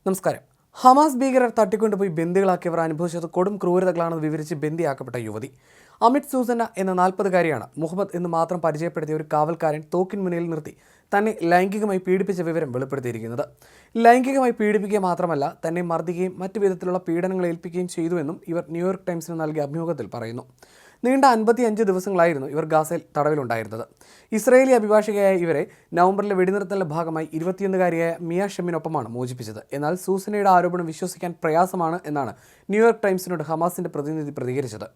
നമസ്കാരം. ഹമാസ് ഭീകരർ തട്ടിക്കൊണ്ടുപോയി ബന്ദികളാക്കിയവർ അനുഭവിച്ചത് കൊടും ക്രൂരതകളാണെന്ന് വിവരിച്ച് ബന്ദിയാക്കപ്പെട്ട യുവതി അമിത് സൂസന്ന എന്ന 40-കാരിയാണ്. മുഹമ്മദ് എന്ന് മാത്രം പരിചയപ്പെടുത്തിയ ഒരു കാവൽക്കാരൻ തോക്കിൻ മുന്നിൽ നിർത്തി തന്നെ ലൈംഗികമായി പീഡിപ്പിച്ച വിവരം വെളിപ്പെടുത്തിയിരിക്കുന്നത്. ലൈംഗികമായി പീഡിപ്പിക്കുക മാത്രമല്ല, തന്നെ മർദ്ദിക്കുകയും മറ്റു വിധത്തിലുള്ള പീഡനങ്ങൾ ഏൽപ്പിക്കുകയും ചെയ്തുവെന്നും ഇവർ ന്യൂയോർക്ക് ടൈംസിന് നൽകിയ അഭിമുഖത്തിൽ പറയുന്നു. നീണ്ട 55 ദിവസങ്ങളായിരുന്നു ഇവർ ഗാസയിൽ തടവിലുണ്ടായിരുന്നത്. ഇസ്രായേലി അഭിഭാഷകയായ ഇവരെ നവംബറിലെ വെടിനിർത്തലിന്റെ ഭാഗമായി 21-കാരിയായ മിയ ഷെമിനൊപ്പമാണ് മോചിപ്പിച്ചത്. എന്നാൽ സൂസനയുടെ ആരോപണം വിശ്വസിക്കാൻ പ്രയാസമാണ് എന്നാണ് ന്യൂയോർക്ക് ടൈംസിനോട് ഹമാസിന്റെ പ്രതിനിധി പ്രതികരിച്ചത്.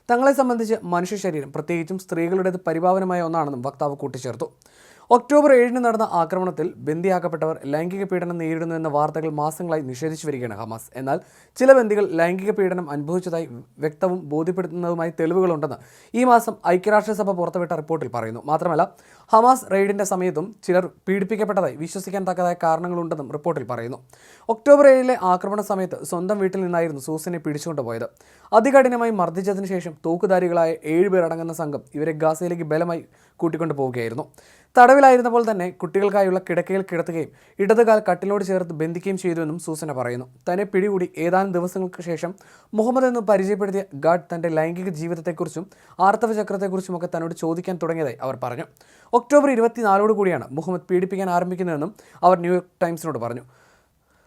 തങ്ങളെ സംബന്ധിച്ച് മനുഷ്യ ശരീരം, പ്രത്യേകിച്ചും സ്ത്രീകളുടേത് പരിപാവനമായ ഒന്നാണെന്നും വക്താവ് കൂട്ടിച്ചേർത്തു. ഒക്ടോബർ 7 നടന്ന ആക്രമണത്തിൽ ബന്ദിയാക്കപ്പെട്ടവർ ലൈംഗിക പീഡനം നേരിടുന്നു എന്ന വാർത്തകൾ മാസങ്ങളായി നിഷേധിച്ചു വരികയാണ് ഹമാസ്. എന്നാൽ ചില ബന്ദികൾ ലൈംഗിക പീഡനം അനുഭവിച്ചതായി വ്യക്തവും ബോധ്യപ്പെടുത്തുന്നതുമായി തെളിവുകളുണ്ടെന്ന് ഈ മാസം ഐക്യരാഷ്ട്രസഭ പുറത്തുവിട്ട റിപ്പോർട്ടിൽ പറയുന്നു. മാത്രമല്ല, ഹമാസ് റെയ്ഡിന്റെ സമയത്തും ചിലർ പീഡിപ്പിക്കപ്പെട്ടതായി വിശ്വസിക്കാൻ തക്കതായ കാരണങ്ങളുണ്ടെന്നും റിപ്പോർട്ടിൽ പറയുന്നു. ഒക്ടോബർ 7 ആക്രമണ സമയത്ത് സ്വന്തം വീട്ടിൽ നിന്നായിരുന്നു സൂസനെ പിടിച്ചുകൊണ്ടുപോയത്. അതികഠിനമായി മർദ്ദിച്ചതിന് ശേഷം തോക്കുധാരികളായ 7 പേർ അടങ്ങുന്ന സംഘം ഇവരെ ഗാസയിലേക്ക് ബലമായി കൂട്ടിക്കൊണ്ടു പോവുകയായിരുന്നു. തടവിലായിരുന്നപ്പോൾ തന്നെ കുട്ടികൾക്കായുള്ള കിടക്കയിൽ കിടത്തുകയും ഇടതുകാൽ കട്ടിലോട് ചേർത്ത് ബന്ധിക്കുകയും ചെയ്തുവെന്നും സൂസന പറയുന്നു. തന്നെ പിടികൂടി ഏതാനും ദിവസങ്ങൾക്ക് ശേഷം മുഹമ്മദ് എന്ന് പരിചയപ്പെടുത്തിയ ഗാഡ് തൻ്റെ ലൈംഗിക ജീവിതത്തെക്കുറിച്ചും ആർത്തവ ചക്രത്തെക്കുറിച്ചുമൊക്കെ തന്നോട് ചോദിക്കാൻ തുടങ്ങിയതായി അവർ പറഞ്ഞു. ഒക്ടോബർ 24 കൂടിയാണ് മുഹമ്മദ് പീഡിപ്പിക്കാൻ ആരംഭിക്കുന്നതെന്നും അവർ ന്യൂയോർക്ക് ടൈംസിനോട് പറഞ്ഞു.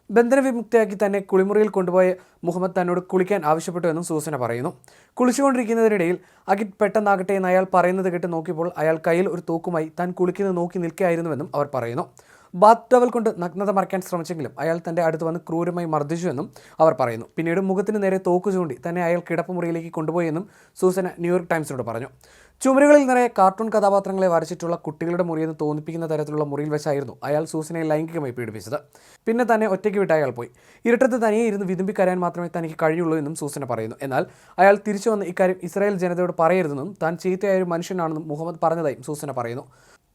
ബന്ധനവിമുക്തയാക്കി തന്നെ കുളിമുറിയിൽ കൊണ്ടുപോയ മുഹമ്മദ് തന്നോട് കുളിക്കാൻ ആവശ്യപ്പെട്ടുവെന്നും സൂസന പറയുന്നു. കുളിച്ചുകൊണ്ടിരിക്കുന്നതിനിടയിൽ അഖിത് പെട്ടെന്നാകട്ടെ എന്ന് അയാൾ പറയുന്നത് കേട്ട് നോക്കിയപ്പോൾ അയാൾ കയ്യിൽ ഒരു തോക്കുമായി താൻ കുളിക്കുന്നത് നോക്കി നിൽക്കുകയായിരുന്നുവെന്നും അവർ പറയുന്നു. ബാത്ത് ടവൽ കൊണ്ട് നഗ്നത മറയ്ക്കാൻ ശ്രമിച്ചെങ്കിലും അയാൾ തൻ്റെ അടുത്ത് വന്ന് ക്രൂരമായി മർദ്ദിച്ചുവെന്നും അവർ പറയുന്നു. പിന്നീട് മുഖത്തിന് നേരെ തോക്ക് ചൂണ്ടി തന്നെ അയാൾ കിടപ്പുമുറിയിലേക്ക് കൊണ്ടുപോയെന്നും സൂസന ന്യൂയോർക്ക് ടൈംസിനോട് പറഞ്ഞു. ചുമരുകളിൽ നിറയെ കാർട്ടൂൺ കഥാപാത്രങ്ങളെ വരച്ചിട്ടുള്ള കുട്ടികളുടെ മുറിയെന്ന് തോന്നിപ്പിക്കുന്ന തരത്തിലുള്ള മുറിയിൽ വെച്ചായിരുന്നു അയാൾ സൂസനയെ ലൈംഗികമായി പീഡിപ്പിച്ചത്. പിന്നെ തന്നെ ഒറ്റയ്ക്ക് വിട്ട് അയാൾ പോയി. ഇരുട്ടത്ത് തനിയെ ഇരുന്ന് വിതുമ്പിക്കരയാൻ മാത്രമേ തനിക്ക് കഴിയുള്ളൂ എന്നും സൂസന പറയുന്നു. എന്നാൽ അയാൾ തിരിച്ചു വന്ന് ഇക്കാര്യം ഇസ്രായേൽ ജനതയോട് പറയരുതെന്നും താൻ ചീത്തയായ ഒരു മനുഷ്യനാണെന്നും മുഹമ്മദ് പറഞ്ഞതായും സൂസന പറയുന്നു.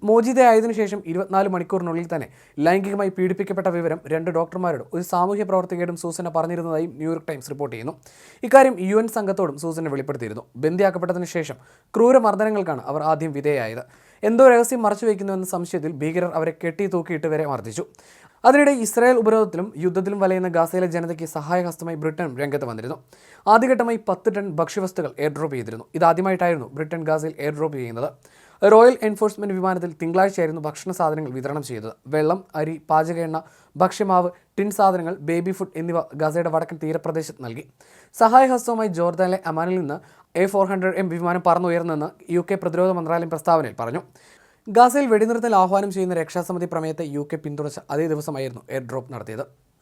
മോചിതയായതിനു ശേഷം 24 മണിക്കൂറിനുള്ളിൽ തന്നെ ലൈംഗികമായി പീഡിപ്പിക്കപ്പെട്ട വിവരം 2 ഡോക്ടർമാരോടും ഒരു സാമൂഹ്യ പ്രവർത്തകയോടും സൂസന പറഞ്ഞിരുന്നതായും ന്യൂയോർക്ക് ടൈംസ് റിപ്പോർട്ട് ചെയ്യുന്നു. ഇക്കാര്യം UN സംഘത്തോടും സൂസന വെളിപ്പെടുത്തിയിരുന്നു. ബന്ദിയാക്കപ്പെട്ടതിനു ശേഷം ക്രൂരമർദ്ദനങ്ങൾക്കാണ് അവർ ആദ്യം വിധേയായത്. എന്തോ രഹസ്യം മറച്ചുവെക്കുന്നുവെന്ന സംശയത്തിൽ ഭീകരർ അവരെ കെട്ടി തൂക്കിയിട്ട് വരെ മർദ്ദിച്ചു. അതിനിടെ ഇസ്രായേൽ ഉപരോധത്തിലും യുദ്ധത്തിലും വലയുന്ന ഗാസയിലെ ജനതയ്ക്ക് സഹായഹസ്തമായി ബ്രിട്ടൻ രംഗത്ത് വന്നിരുന്നു. ആദ്യഘട്ടമായി 10 ടൺ ഭക്ഷ്യവസ്തുക്കൾ എയർ ഡ്രോപ്പ് ചെയ്തിരുന്നു. ഇതാദ്യമായിട്ടായിരുന്നു ബ്രിട്ടൻ ഗാസയിൽ എയർ ഡ്രോപ്പ് ചെയ്യുന്നത്. റോയൽ എൻഫോഴ്സ്മെൻറ്റ് വിമാനത്തിൽ തിങ്കളാഴ്ചയായിരുന്നു ഭക്ഷണ സാധനങ്ങൾ വിതരണം ചെയ്തത്. വെള്ളം, അരി, പാചക എണ്ണ, ഭക്ഷ്യമാവ്, ടിൻ സാധനങ്ങൾ, ബേബി ഫുഡ് എന്നിവ ഗാസയുടെ വടക്കൻ തീരപ്രദേശത്ത് നൽകി. സഹായഹസ്തവുമായി ജോർദാനിലെ അമാനിൽ നിന്ന് A400M വിമാനം പറന്നുയർന്നെന്ന് UK പ്രതിരോധ മന്ത്രാലയം പ്രസ്താവനയിൽ പറഞ്ഞു. ഗാസയിൽ വെടിനിർത്തൽ ആഹ്വാനം ചെയ്യുന്ന രക്ഷാസമിതി പ്രമേയത്തെ UK പിന്തുണച്ച അതേ ദിവസമായിരുന്നു എയർ ഡ്രോപ്പ് നടത്തിയത്.